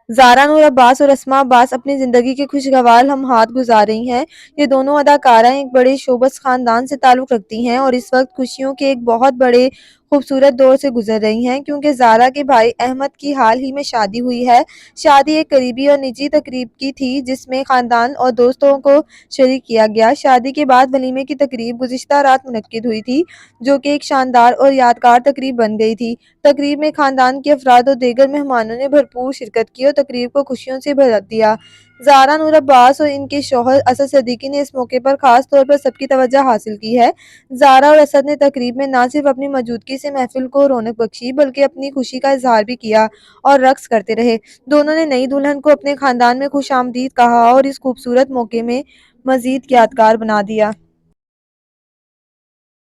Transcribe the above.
زارا نور عباس اور اسماء عباس اپنی زندگی کے خوشگوار لمحات گزار رہی ہیں۔ یہ دونوں اداکارائیں ایک بڑے شوبز خاندان سے تعلق رکھتی ہیں اور اس وقت خوشیوں کے ایک بہت بڑے خوبصورت دور سے گزر رہی ہیں، کیونکہ زارا کے بھائی احمد کی حال ہی میں شادی ہوئی ہے۔ شادی ایک قریبی اور نجی تقریب کی تھی جس میں خاندان اور دوستوں کو شریک کیا گیا۔ شادی کے بعد ولیمے کی تقریب گزشتہ رات منعقد ہوئی تھی، جو کہ ایک شاندار اور یادگار تقریب بن گئی تھی۔ تقریب میں خاندان کے افراد اور دیگر مہمانوں نے بھرپور شرکت کی اور تقریب کو خوشیوں سے بھر دیا۔ زارا نور عباس اور ان کے شوہر اسد صدیقی نے اس موقع پر خاص طور پر سب کی توجہ حاصل کی ہے۔ زارا اور اسد نے تقریب میں نہ صرف اپنی موجودگی سے محفل کو رونق بخشی بلکہ اپنی خوشی کا اظہار بھی کیا اور رقص کرتے رہے۔ دونوں نے نئی دلہن کو اپنے خاندان میں خوش آمدید کہا اور اس خوبصورت موقع میں مزید یادگار بنا دیا۔